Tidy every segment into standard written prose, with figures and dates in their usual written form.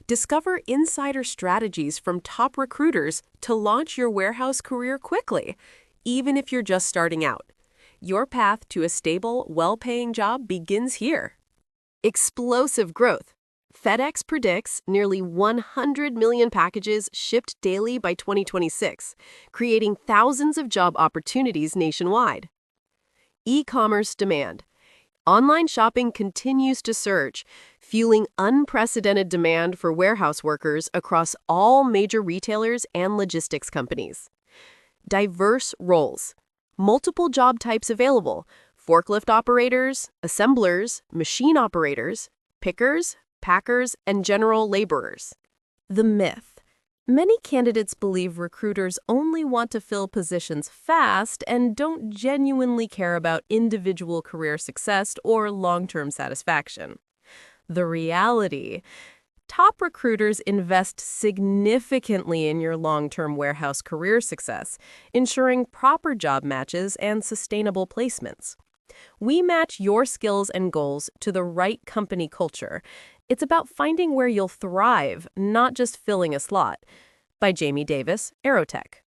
Discover insider strategies from top recruiters to launch your warehouse career quickly, even if you're just starting out. Your path to a stable, well-paying job begins here. Explosive growth. FedEx predicts nearly 100 million packages shipped daily by 2026, creating thousands of job opportunities nationwide. E-commerce demand. Online shopping continues to surge, fueling unprecedented demand for warehouse workers across all major retailers and logistics companies. Diverse roles. Multiple job types available: forklift operators, assemblers, machine operators, pickers, packers, and general laborers. The myth. Many candidates believe recruiters only want to fill positions fast and don't genuinely care about individual career success or long-term satisfaction. The reality: top recruiters invest significantly in your long-term warehouse career success, ensuring proper job matches and sustainable placements. We match your skills and goals to the right company culture. It's about finding where you'll thrive, not just filling a slot. By Jamie Davis, Aerotech.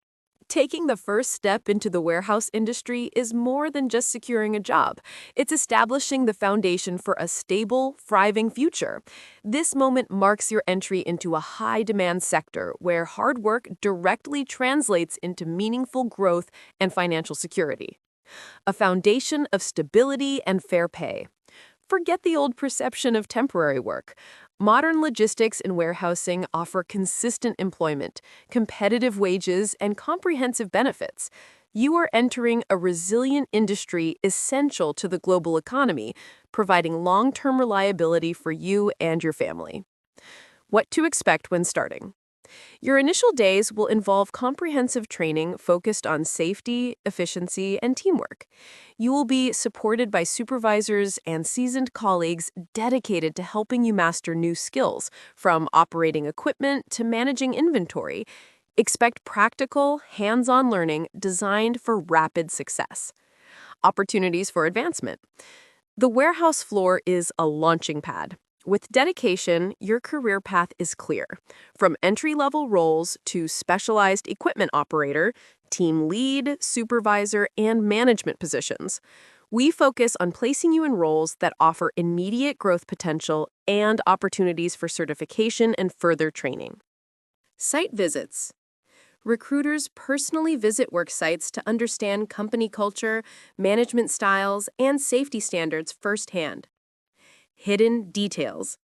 Taking the first step into the warehouse industry is more than just securing a job. It's establishing the foundation for a stable, thriving future. This moment marks your entry into a high-demand sector where hard work directly translates into meaningful growth and financial security. A foundation of stability and fair pay. Forget the old perception of temporary work. Modern logistics and warehousing offer consistent employment, competitive wages, and comprehensive benefits. You are entering a resilient industry essential to the global economy, providing long-term reliability for you and your family. What to expect when starting. Your initial days will involve comprehensive training focused on safety, efficiency, and teamwork. You will be supported by supervisors and seasoned colleagues dedicated to helping you master new skills, from operating equipment to managing inventory. Expect practical, hands-on learning designed for rapid success. Opportunities for advancement. The warehouse floor is a launching pad. With dedication, your career path is clear. From entry-level roles to specialized equipment operator, team lead, supervisor, and management positions. We focus on placing you in roles that offer immediate growth potential and opportunities for certification and further training. Site visits. Recruiters personally visit work sites to understand company culture, management styles, and safety standards firsthand. Hidden details.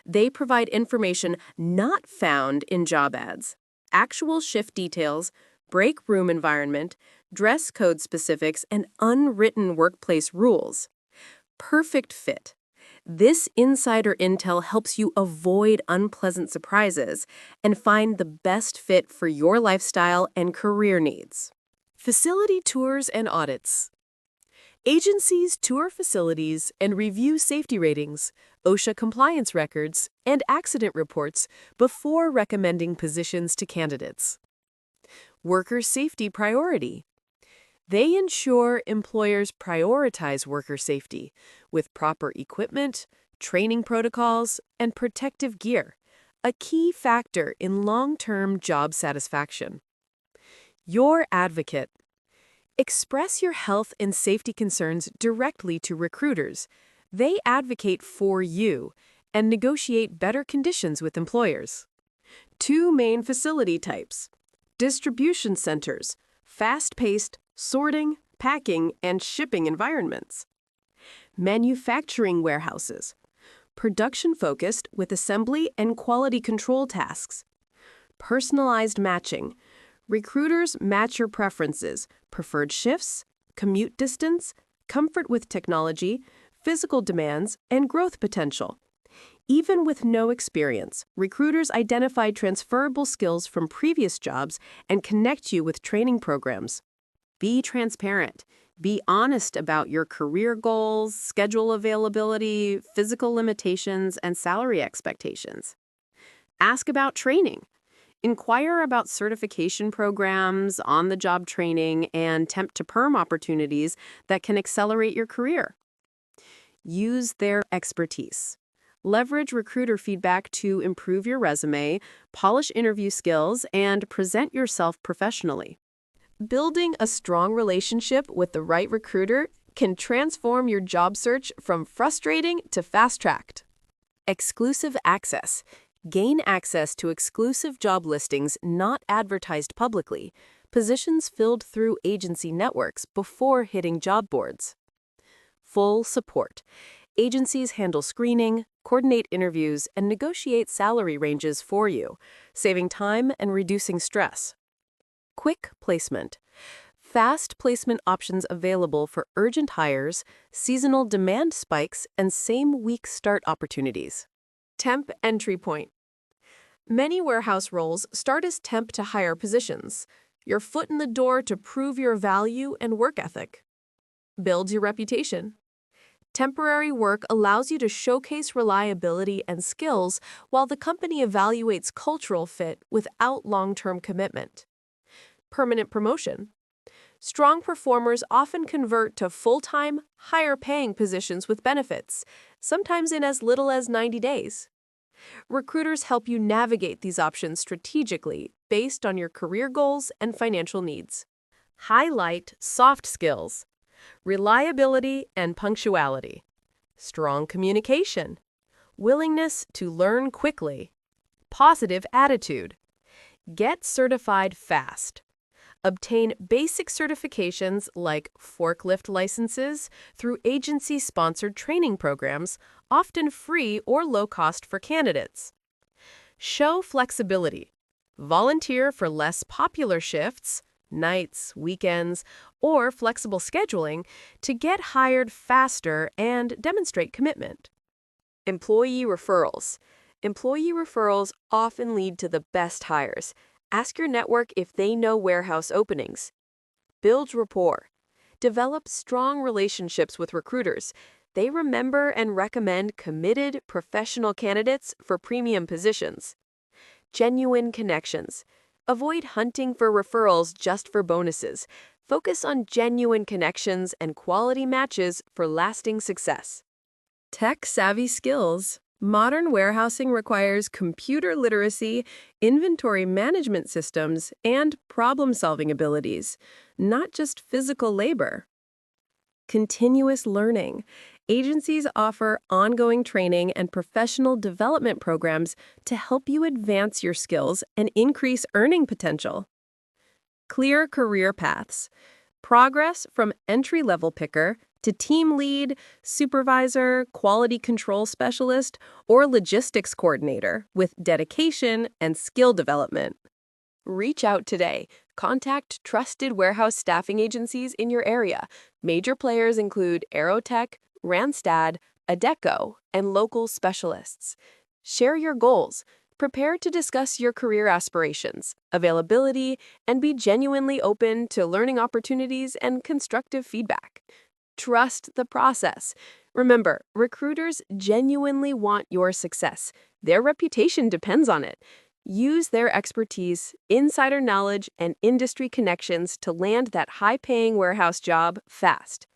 They provide information not found in job ads. Actual shift details, break room environment, dress code specifics, and unwritten workplace rules. Perfect fit. This insider intel helps you avoid unpleasant surprises and find the best fit for your lifestyle and career needs. Facility tours and audits. Agencies tour facilities and review safety ratings, OSHA compliance records, and accident reports before recommending positions to candidates. Worker safety priority. They ensure employers prioritize worker safety with proper equipment, training protocols, and protective gear, a key factor in long-term job satisfaction. Your advocate. Express your health and safety concerns directly to recruiters. They advocate for you and negotiate better conditions with employers. Two main facility types: distribution centers, fast-paced, sorting, packing, and shipping environments. Manufacturing warehouses, production-focused with assembly and quality control tasks. Personalized matching. Recruiters match your preferences, preferred shifts, commute distance, comfort with technology, physical demands, and growth potential. Even with no experience, recruiters identify transferable skills from previous jobs and connect you with training programs. Be transparent. Be honest about your career goals, schedule availability, physical limitations, and salary expectations. Ask about training. Inquire about certification programs, on-the-job training, and temp-to-perm opportunities that can accelerate your career. Use their expertise. Leverage recruiter feedback to improve your resume, polish interview skills, and present yourself professionally. Building a strong relationship with the right recruiter can transform your job search from frustrating to fast-tracked. Exclusive access. Gain access to exclusive job listings not advertised publicly, positions filled through agency networks before hitting job boards. Full support. Agencies handle screening, coordinate interviews, and negotiate salary ranges for you, saving time and reducing stress. Quick placement. Fast placement options available for urgent hires, seasonal demand spikes, and same-week start opportunities. Temp entry point. Many warehouse roles start as temp to hire positions, your foot in the door to prove your value and work ethic. Builds your reputation. Temporary work allows you to showcase reliability and skills while the company evaluates cultural fit without long-term commitment. Permanent promotion. Strong performers often convert to full-time, higher-paying positions with benefits, sometimes in as little as 90 days. Recruiters help you navigate these options strategically based on your career goals and financial needs. Highlight soft skills. Reliability and punctuality. Strong communication. Willingness to learn quickly. Positive attitude. Get certified fast. Obtain basic certifications like forklift licenses through agency-sponsored training programs, often free or low-cost for candidates. Show flexibility. Volunteer for less popular shifts, nights, weekends, or flexible scheduling to get hired faster and demonstrate commitment. Employee referrals. Employee referrals often lead to the best hires. Ask your network if they know warehouse openings. Build rapport. Develop strong relationships with recruiters. They remember and recommend committed, professional candidates for premium positions. Genuine connections. Avoid hunting for referrals just for bonuses. Focus on genuine connections and quality matches for lasting success. Tech-savvy skills. Modern warehousing requires computer literacy, inventory management systems, and problem-solving abilities, not just physical labor. Continuous learning. Agencies offer ongoing training and professional development programs to help you advance your skills and increase earning potential. Clear career paths. Progress from entry-level picker to team lead, supervisor, quality control specialist, or logistics coordinator with dedication and skill development. Reach out today. Contact trusted warehouse staffing agencies in your area. Major players include Aerotech, Randstad, Adecco, and local specialists. Share your goals. Prepare to discuss your career aspirations, availability, and be genuinely open to learning opportunities and constructive feedback. Trust the process. Remember, recruiters genuinely want your success. Their reputation depends on it. Use their expertise, insider knowledge, and industry connections to land that high-paying warehouse job fast.